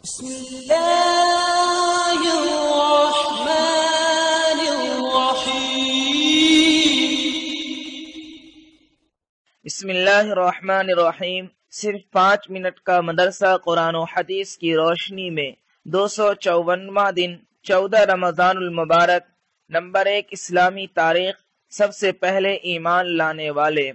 بسم الله الرحمن الرحيم بسم اللہ الرحمن الرحیم۔ صرف 5 منٹ کا مدرسہ قرآن و حدیث کی روشنی میں 254واں دن 14 رمضان المبارک۔ نمبر 1 اسلامی تاریخ۔ سب سے پہلے ایمان لانے والے۔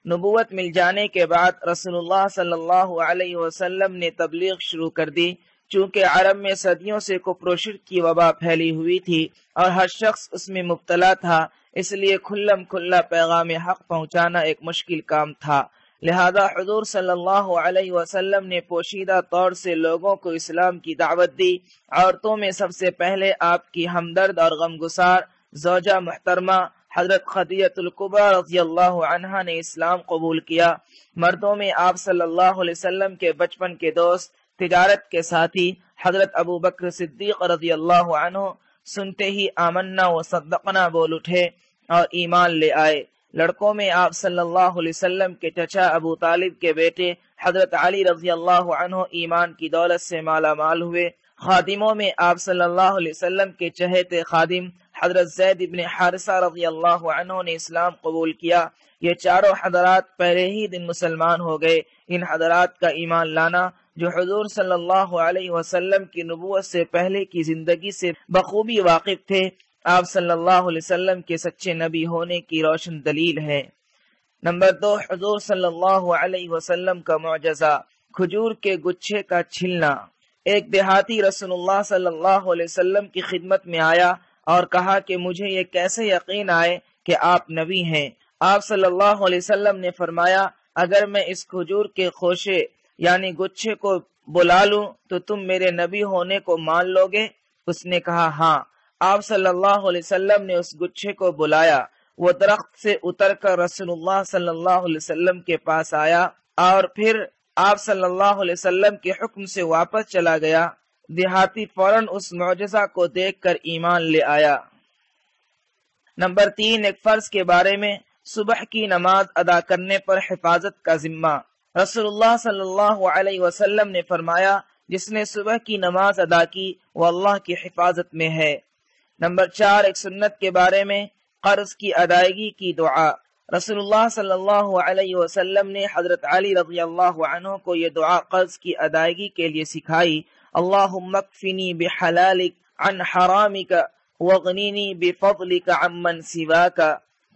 نبوت مل جانے کے بعد رسول اللہ صلی اللہ علیہ وسلم نے تبلیغ شروع کر دی۔ چونکہ عرب میں صدیوں سے کفر و شرک کی وبا پھیلی ہوئی تھی اور ہر شخص اس میں مبتلا تھا، اس لیے کھلم کھلا پیغام حق پہنچانا ایک مشکل کام تھا۔ لہذا حضور صلی اللہ علیہ وسلم نے پوشیدہ طور سے لوگوں کو اسلام کی دعوت دی۔ عورتوں میں سب سے پہلے آپ کی ہمدرد اور غمگسار زوجہ محترمہ حضرت خدیجہ الکبریٰ رضی اللہ عنہا نے اسلام قبول کیا۔ مردوں میں آپ صلی اللہ علیہ وسلم کے بچپن کے دوست، تجارت کے ساتھی حضرت ابو بکر صدیق رضی اللہ عنہ سنتے ہی آمنا و صدقنا بول اٹھے اور ایمان لے آئے۔ لڑکوں میں آپ صلی اللہ علیہ وسلم کے چچا ابو طالب کے بیٹے حضرت علی رضی اللہ عنہ ایمان کی دولت سے مالا مال ہوئے۔ خادموں میں آپ صلی اللہ علیہ وسلم کے چہیتے خادم حضرت زید بن حارثہ رضی اللہ عنہ نے اسلام قبول کیا۔ یہ چاروں حضرات پہلے ہی دن مسلمان ہو گئے۔ ان حضرات کا ایمان لانا، جو حضور صلی اللہ علیہ وسلم کی نبوت سے پہلے کی زندگی سے بخوبی واقف تھے، آپ صلی اللہ علیہ وسلم کے سچے نبی ہونے کی روشن دلیل ہے۔ نمبر 2 حضور صلی اللہ علیہ وسلم کا معجزہ، کھجور کے گچھے کا چھلنا۔ ایک دیہاتی رسول اللہ صلی اللہ علیہ وسلم کی خدمت میں آیا اور کہا کہ مجھے یہ کیسے یقین آئے کہ آپ نبی ہیں۔ آپ صلی اللہ علیہ وسلم نے فرمایا، اگر میں اس کھجور کے خوشے یعنی گچھے کو بلا لوں تو تم میرے نبی ہونے کو مان لو گے؟ اس نے کہا ہاں۔ آپ صلی اللہ علیہ وسلم نے اس گچھے کو بلایا۔ وہ درخت سے اتر کر رسول اللہ صلی اللہ علیہ وسلم کے پاس آیا اور پھر آپ صلی اللہ علیہ وسلم کے حکم سے واپس چلا گیا۔ دیہاتی فوراً اس معجزہ کو دیکھ کر ایمان لے آیا۔ نمبر 3 ایک فرض کے بارے میں، صبح کی نماز ادا کرنے پر حفاظت کا ذمہ۔ رسول اللہ صلی اللہ علیہ وسلم نے فرمایا، جس نے صبح کی نماز ادا کی وہ اللہ کی حفاظت میں ہے۔ نمبر 4 ایک سنت کے بارے میں، قرض کی ادائیگی کی دعا۔ رسول اللہ صلی اللہ علیہ وسلم نے حضرت علی رضی اللہ عنہ کو یہ دعا قرض کی ادائیگی کے لیے سکھائی۔ اللہم اکفنی بحلالک عن حرامک واغنینی بفضلک عمن سواک۔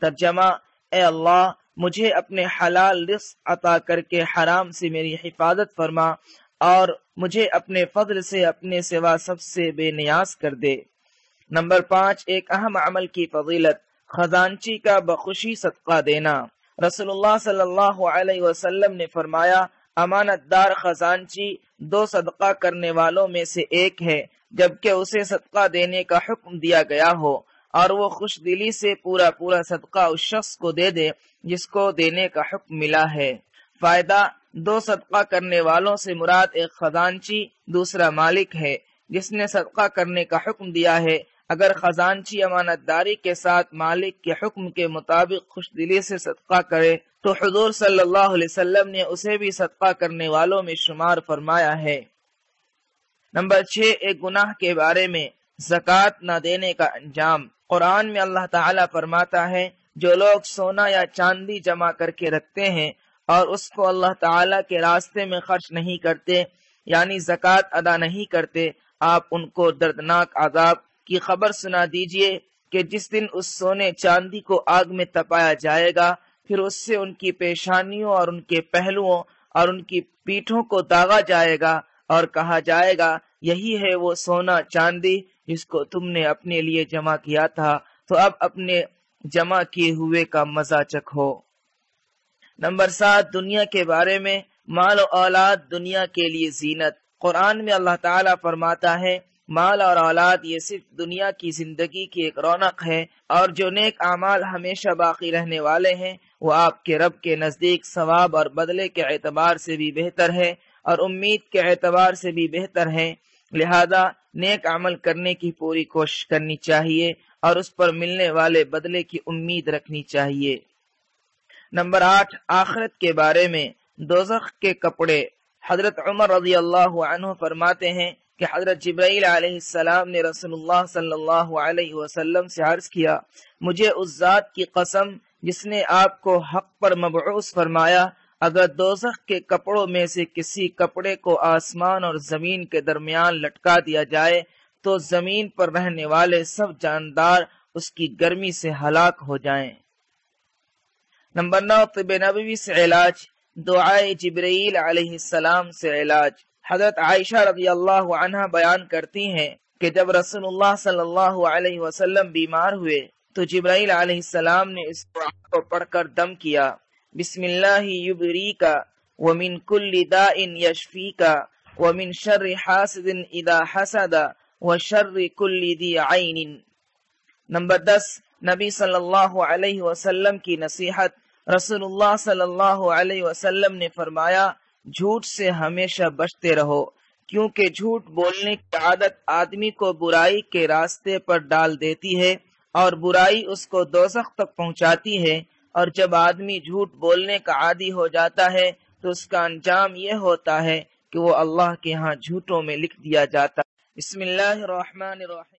ترجمہ، اے اللہ مجھے اپنے حلال رزق عطا کر کے حرام سے میری حفاظت فرما اور مجھے اپنے فضل سے اپنے سوا سب سے بے نیاز کر دے۔ نمبر 5 ایک اہم عمل کی فضیلت، خزانچی کا بخوشی صدقہ دینا۔ رسول اللہ صلی اللہ علیہ وسلم نے فرمایا، امانت دار خزانچی 2 صدقہ کرنے والوں میں سے ایک ہے، جبکہ اسے صدقہ دینے کا حکم دیا گیا ہو اور وہ خوش دلی سے پورا صدقہ اس شخص کو دے دے جس کو دینے کا حکم ملا ہے۔ فائدہ، 2 صدقہ کرنے والوں سے مراد ایک خزانچی دوسرا مالک ہے جس نے صدقہ کرنے کا حکم دیا ہے۔ اگر خزانچی امانت داری کے ساتھ مالک کے حکم کے مطابق خوش دلی سے صدقہ کرے تو حضور صلی اللہ علیہ وسلم نے اسے بھی صدقہ کرنے والوں میں شمار فرمایا ہے۔ نمبر 6 ایک گناہ کے بارے میں، زکوٰۃ نہ دینے کا انجام۔ قرآن میں اللہ تعالیٰ فرماتا ہے، جو لوگ سونا یا چاندی جمع کر کے رکھتے ہیں اور اس کو اللہ تعالیٰ کے راستے میں خرچ نہیں کرتے یعنی زکوٰۃ ادا نہیں کرتے، آپ ان کو دردناک عذاب کی خبر سنا دیجئے کہ جس دن اس سونے چاندی کو آگ میں تپایا جائے گا، پھر اس سے ان کی پیشانیوں اور ان کے پہلوؤں اور ان کی پیٹھوں کو داغا جائے گا اور کہا جائے گا، یہی ہے وہ سونا چاندی جس کو تم نے اپنے لیے جمع کیا تھا، تو اب اپنے جمع کیے ہوئے کا مزہ چکھو۔ نمبر 7 دنیا کے بارے میں، مال و اولاد دنیا کے لیے زینت۔ قرآن میں اللہ تعالیٰ فرماتا ہے، مال اور اولاد یہ صرف دنیا کی زندگی کی ایک رونق ہے، اور جو نیک اعمال ہمیشہ باقی رہنے والے ہیں وہ آپ کے رب کے نزدیک ثواب اور بدلے کے اعتبار سے بھی بہتر ہے اور امید کے اعتبار سے بھی بہتر ہے۔ لہذا نیک عمل کرنے کی پوری کوشش کرنی چاہیے اور اس پر ملنے والے بدلے کی امید رکھنی چاہیے۔ نمبر 8 آخرت کے بارے میں، دوزخ کے کپڑے۔ حضرت عمر رضی اللہ عنہ فرماتے ہیں، کہ حضرت جبرائیل علیہ السلام نے رسول اللہ صلی اللہ علیہ وسلم سے عرض کیا، مجھے اس ذات کی قسم جس نے آپ کو حق پر مبعوث فرمایا، اگر دوزخ کے کپڑوں میں سے کسی کپڑے کو آسمان اور زمین کے درمیان لٹکا دیا جائے تو زمین پر رہنے والے سب جاندار اس کی گرمی سے ہلاک ہو جائیں۔ نمبر 9، طب نبوی سے علاج، دعائے جبرائیل علیہ السلام سے علاج۔ حضرت عائشہ رضی اللہ عنہ بیان کرتی ہیں کہ جب رسول اللہ صلی اللہ علیہ وسلم بیمار ہوئے تو جبرائیل علیہ السلام نے اس دعا کو پڑھ کر دم کیا، بسم اللہ یبریکا ومن کل داء یشفیکا ومن شر حاسد اذا حسد وشر کل ذی عین۔ نمبر 10، نبی صلی اللہ علیہ وسلم کی نصیحت۔ رسول اللہ صلی اللہ علیہ وسلم نے فرمایا، جھوٹ سے ہمیشہ بچتے رہو، کیونکہ جھوٹ بولنے کی عادت آدمی کو برائی کے راستے پر ڈال دیتی ہے اور برائی اس کو دوزخ تک پہنچاتی ہے، اور جب آدمی جھوٹ بولنے کا عادی ہو جاتا ہے تو اس کا انجام یہ ہوتا ہے کہ وہ اللہ کے ہاں جھوٹوں میں لکھ دیا جاتا ہے۔ بسم اللہ الرحمن الرحیم۔